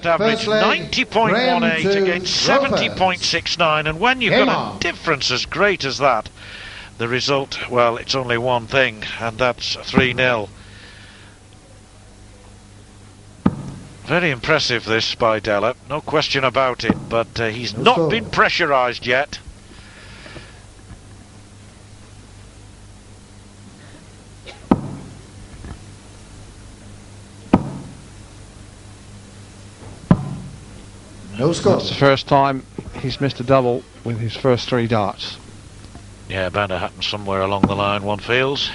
average 90.18 against 70.69, and when you've got a difference as great as that, the result, well, it's only one thing, and that's 3-0. Very impressive this by Della, no question about it, but he's not been pressurised yet. No score. That's the first time he's missed a double with his first 3 darts. Yeah, bound to happen somewhere along the line, one feels.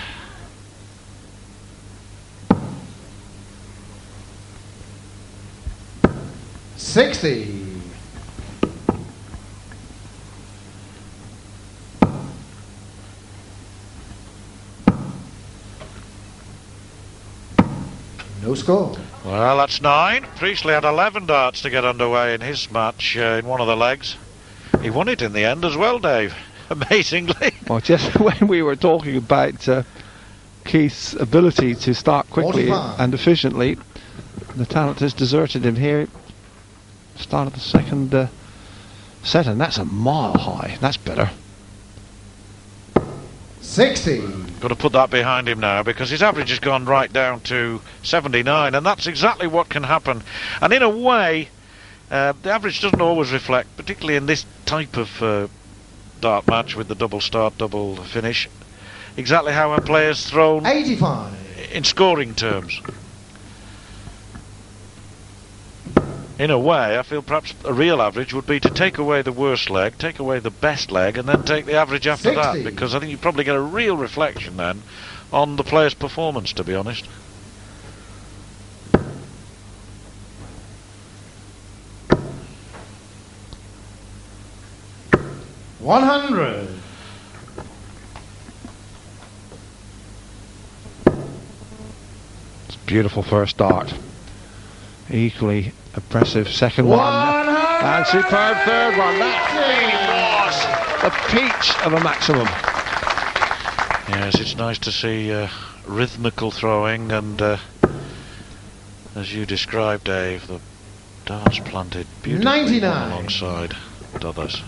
No score. Well, that's 9. Priestley had 11 darts to get underway in his match in one of the legs. He won it in the end as well, Dave. Amazingly. Well, just when we were talking about Keith's ability to start quickly 45. and efficiently, the talent has deserted him here. Start of the second set, and that's a mile high. That's better. 60. Got to put that behind him now, because his average has gone right down to 79, and that's exactly what can happen. And in a way, the average doesn't always reflect, particularly in this type of dart match with the double start, double finish, exactly how a player's thrown 85. in scoring terms. In a way, I feel perhaps a real average would be to take away the worst leg, take away the best leg, and then take the average after 60. that, because I think you probably get a real reflection then on the player's performance, to be honest. $100. It's a beautiful first dart. Equally impressive second one. And superb third one. That was a peach of a maximum. Yes, it's nice to see rhythmical throwing, and as you described, Dave, the darts planted beautifully 99. alongside others.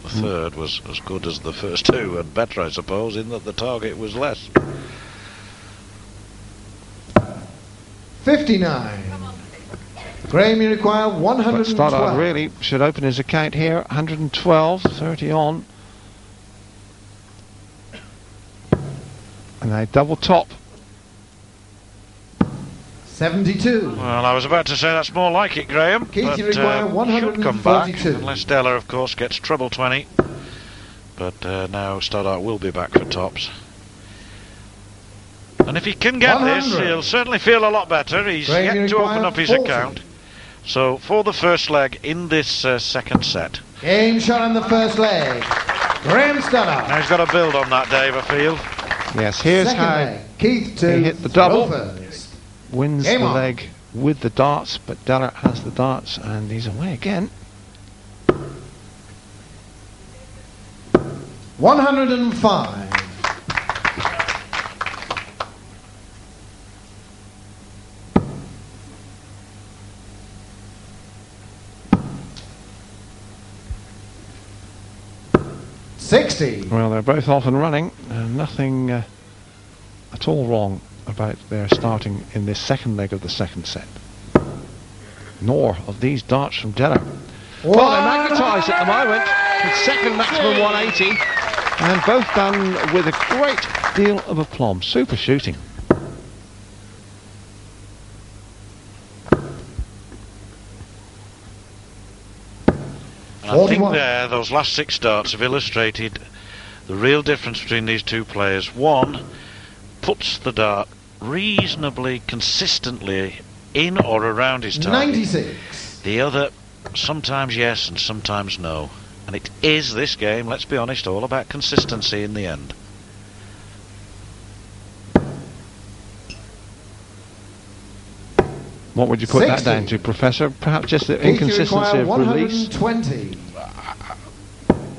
The third was as good as the first two, and better, I suppose, in that the target was less. 59. Graeme, you require 112. Stodart really should open his account here. 112, 30 on. And a double top. 72. Well, I was about to say that's more like it, Graham. Keith, but you require should come back, 142. unless Della, of course, gets treble 20. But now Stodart will be back for tops. And if he can get 100. this, he'll certainly feel a lot better. He's Graeme, yet you to open require up his 40. account. So for the first leg in this second set. Game shot on the first leg. Graeme Stoddart. Now he's got to build on that, Dave, I feel. Yes, here's Second how leg. Keith to he hit the double. Rovers. Wins Game the on. leg with the darts, but Dellert has the darts and he's away again. 105. $60. Well, they're both off and running. Nothing at all wrong about their starting in this second leg of the second set. Nor of these darts from Della. Well, they're magnetised at the moment. With second maximum 180. And both done with a great deal of aplomb. Super shooting. And I think there, those last 6 darts have illustrated the real difference between these two players. One puts the dart reasonably consistently in or around his target. 96. The other, sometimes yes and sometimes no. And it is, this game, let's be honest, all about consistency in the end. What would you put 60. that down to, Professor? Perhaps just the Keith, you inconsistency require of release. 120.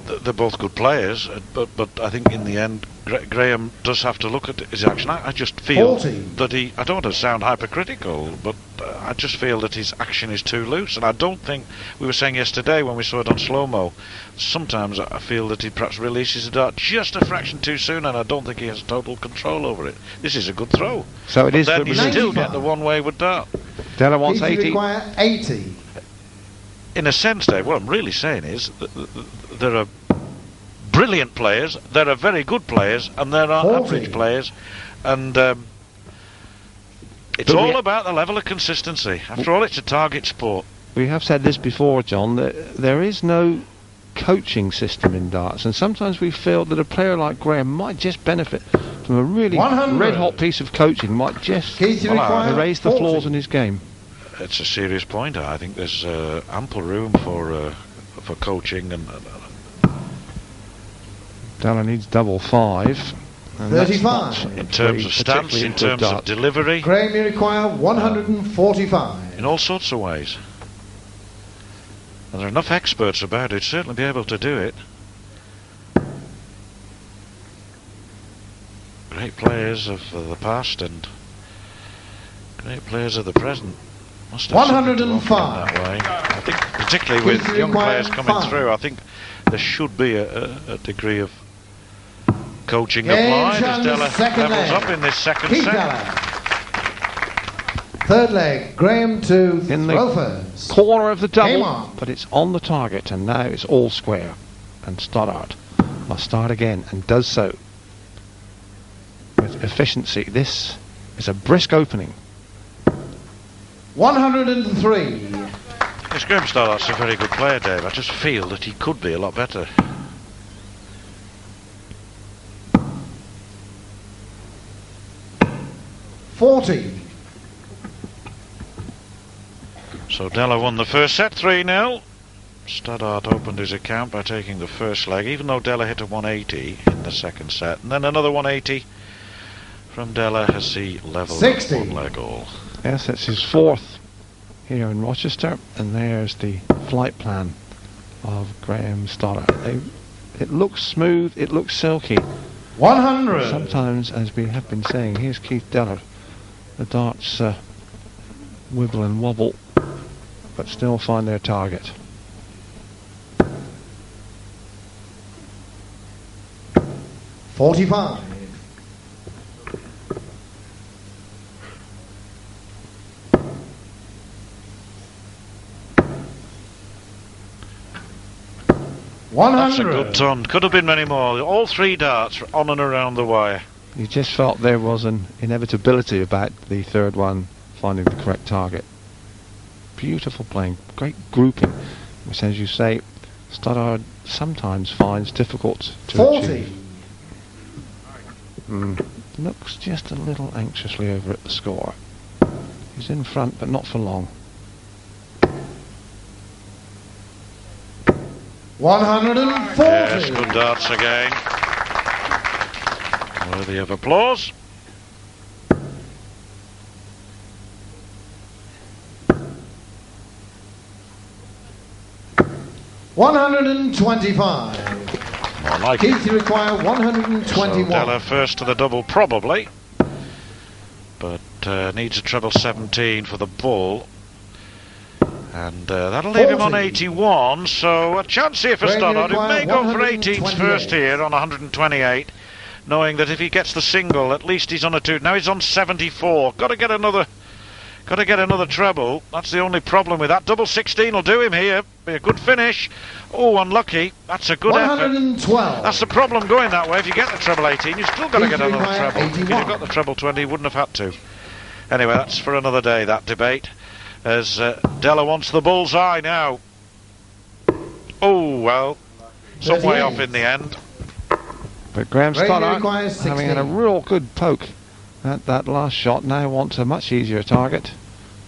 they're both good players, but I think in the end Graeme does have to look at his action. I just feel 40. that I don't want to sound hypercritical, but I just feel that his action is too loose, and I don't think, we were saying yesterday when we saw it on slow-mo, sometimes I feel that he perhaps releases the dart just a fraction too soon, and I don't think he has total control over it. This is a good throw. So it is. Then the you still release. get the one-wayward dart. Della wants Keith 80. require 80. In a sense, Dave, what I'm really saying is that there are brilliant players, there are very good players, and there are 40. average players, and it's But all about the level of consistency. After all, it's a target sport. We have said this before, John, that there is no coaching system in darts, and sometimes we feel that a player like Graeme might just benefit from a really 100. red-hot piece of coaching, might just Keith, you require erase the 40. flaws in his game. It's a serious point. I think there's ample room for coaching, and Della needs double 5. And that's 35. not in terms of stance, particularly in good terms of dart. delivery, Graeme, you require 145. in all sorts of ways. And there are enough experts about it, certainly be able to do it. Great players of the past and great players of the present. Must have something to offer in 105. that way. I think, particularly with Keith young requires players coming 5. through, I think there should be a degree of coaching Game applied shown as Della second levels leg. up in this second Keith set. Della. Third leg, Graeme to In the throw first. Corner of the Game double, on. but it's on the target, and now it's all square. And Stodart must start again, and does so with efficiency. This is a brisk opening. 103. Yes, Graeme Stoddart's a very good player, Dave. I just feel that he could be a lot better. $40. So Della won the first set 3-0. Stoddart opened his account by taking the first leg, even though Della hit a 180 in the second set, and then another 180 from Della as he levelled 60. up one leg all. Yes, it's his 4th here in Rochester, and there's the flight plan of Graeme Stoddart. It looks smooth, it looks silky. 100. Sometimes, as we have been saying, here's Keith Della, the darts wibble and wobble, but still find their target. $45. That's a 100. good ton. Could have been many more. All 3 darts on and around the wire. You just felt there was an inevitability about the third one finding the correct target. Beautiful playing, great grouping, which, as you say, Stoddart sometimes finds difficult to 40. achieve. Looks just a little anxiously over at the score. He's in front, but not for long. 140. Yes, good darts again. Worthy of applause. $125. More like Keith, it. you require So 121. Della first to the double, probably. But needs a treble 17 for the ball. And that'll leave him on 40. 81, so a chance here for Graeme, you Stoddart, who may require go for 18s 128. first here on 128, knowing that if he gets the single, at least he's on a 2. Now he's on 74. Got to get another treble. That's the only problem with that. Double 16 will do him here. Be a good finish. Oh, unlucky. That's a good effort. 112. That's the problem going that way. If you get the treble 18, you've still got to Keith, get you another require treble. If you'd 81. have got the treble 20, you wouldn't have had to. Anyway, that's for another day, that debate. As Della wants the bullseye now. Oh, well, some way 38. off in the end. But Graeme Graeme Stoddart, requires having had a 16. real good poke at that last shot, now wants a much easier target.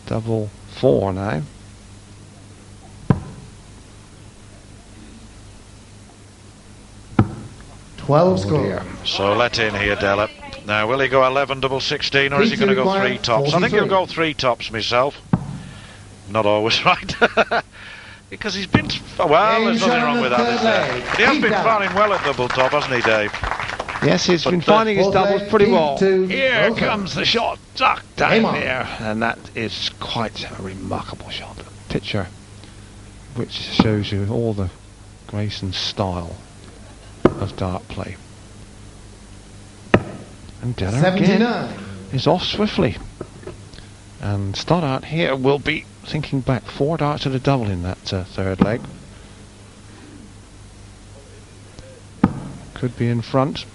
Double 4 now. $12 score. dear. So let in here, Della. Now, will he go 11 double 16, or is he Keith, going to you go require 3 tops? I think he'll 43. go 3 tops myself. Not always right. Because he's been... Well, there's nothing wrong with that, is there? But he has been firing well at double top, hasn't he, Dave? Yes, he's been finding his doubles pretty well. Here Comes the shot, duck down there, and that is quite a remarkable shot. Picture which shows you all the grace and style of dart play. And Della again is off swiftly. And Stodart here will be thinking back 4 darts at a double in that third leg. Could be in front.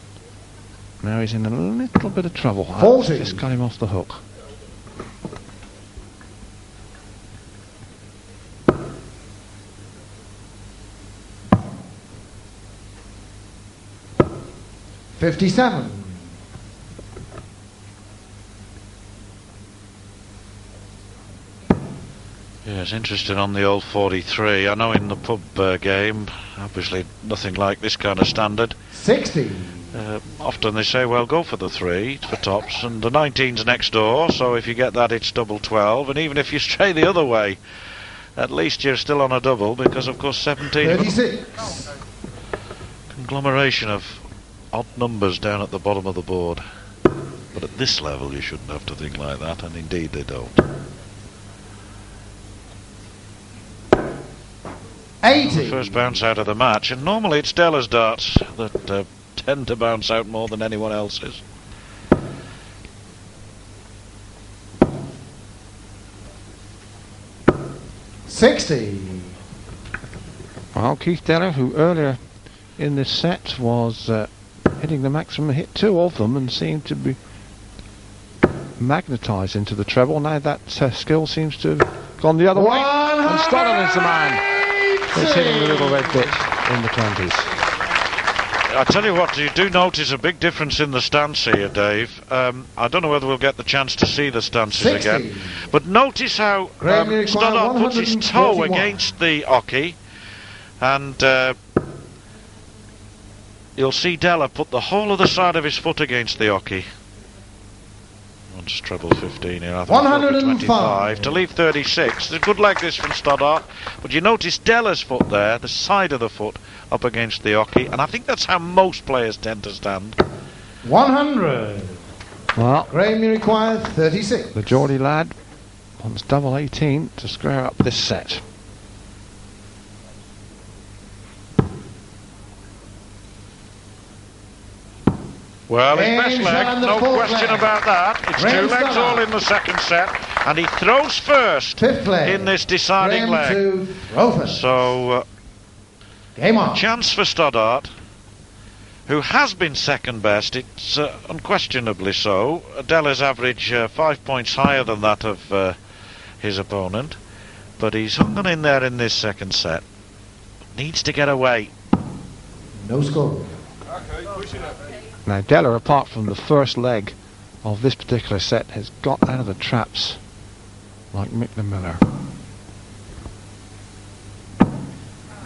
Now he's in a little bit of trouble. Just got him off the hook. $57. Yes, interested on the old 43. I know in the pub game, obviously nothing like this kind of standard. 60. Often they say, well, go for the 3 for tops, and the 19's next door, so if you get that it's double 12, and even if you stray the other way, at least you're still on a double, because of course 17... 36. Conglomeration of odd numbers down at the bottom of the board. But at this level you shouldn't have to think like that, and indeed they don't. 80. The first bounce out of the match, and normally it's Della's darts that tend to bounce out more than anyone else's. $60. Well, Keith Della, who earlier in this set was hitting the maximum, hit 2 of them and seemed to be magnetised into the treble. Now that skill seems to have gone the other way. And Stodart is the man who's hitting the little red bit in the 20s. I tell you what, you do notice a big difference in the stance here, Dave. I don't know whether we'll get the chance to see the stances 60. again, but notice how Stodart puts his toe against the oche, and you'll see Della put the whole of the side of his foot against the oche. Once treble 15 here, I think 125 to leave 36. It's a good leg this from Stodart, but you notice Della's foot there, the side of the foot up against the oche, and I think that's how most players tend to stand. 100. Well, Graeme, you require 36. The Geordie lad wants double 18 to square up this set. Well, his best leg, no question about that. It's Graeme 2 legs Stoddart. all in the second set, and he throws first Fifth leg. in this deciding leg. So, game on. Chance for Stodart, who has been second best. It's unquestionably so. Della's average 5 points higher than that of his opponent, but he's hung on in there in this second set. Needs to get away. No score. Now Della, apart from the first leg of this particular set, has got out of the traps like Mick the Miller.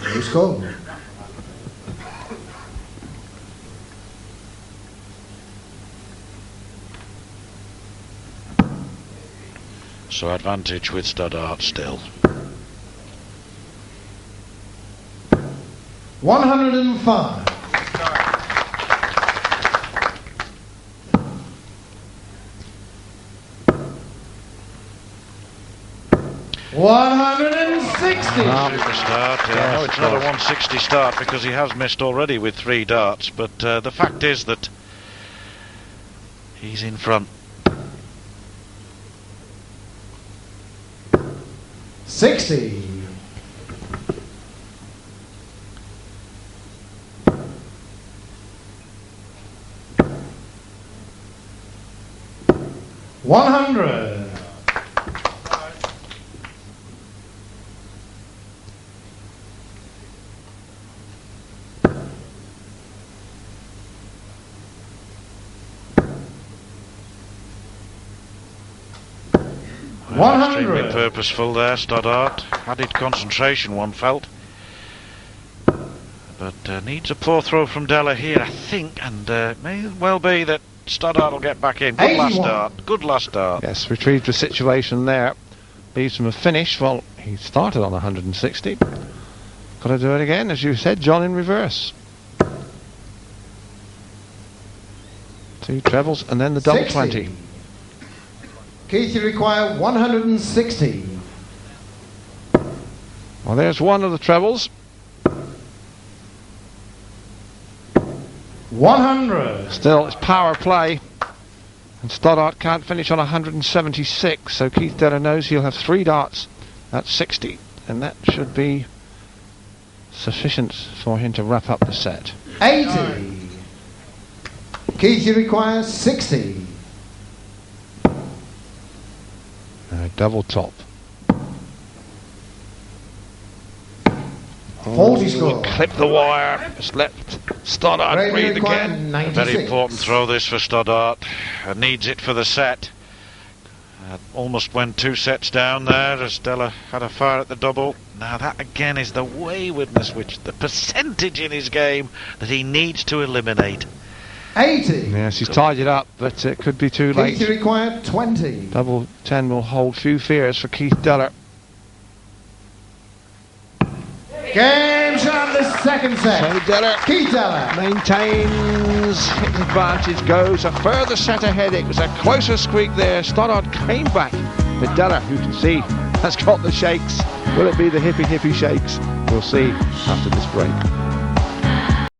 No score. So advantage with Stodart still. 105. Super start. Yeah, no, it's not a 160 start because he has missed already with 3 darts, but the fact is that he's in front. 60. $100. Well, extremely purposeful there, Stodart. Added concentration, one felt. But needs a poor throw from Della here, I think, and may well be that Stodart will get back in. Good last start. Good last start. Yes, retrieved the situation there. Leaves him a finish. Well, he started on 160. Got to do it again, as you said, John, in reverse. 2 trebles and then the double 60. 20. Keith, you require 160. Well, there's one of the trebles. 100. Still, it's power play. And Stodart can't finish on 176, so Keith Deller knows he'll have 3 darts at 60. And that should be sufficient for him to wrap up the set. 80. Keith, you require 60. Double top. 40 score. Clip the wire. Just let Stoddart Graeme, you breathe require again. 96. Very important throw this for Stoddart. Needs it for the set. Almost went 2 sets down there as Deller had a fire at the double. Now that again is the waywardness, which the percentage in his game that he needs to eliminate. 80. Yes, he's tied it up, but it could be too Keith, you late. require 20. Double 10 will hold few fears for Keith Deller. Game shot the second set. So Deller Keith Deller. maintains hit advantage, goes a further set ahead. It was a closer squeak there. Stoddart came back, but Deller, who can see, has got the shakes. Will it be the hippie shakes? We'll see after this break.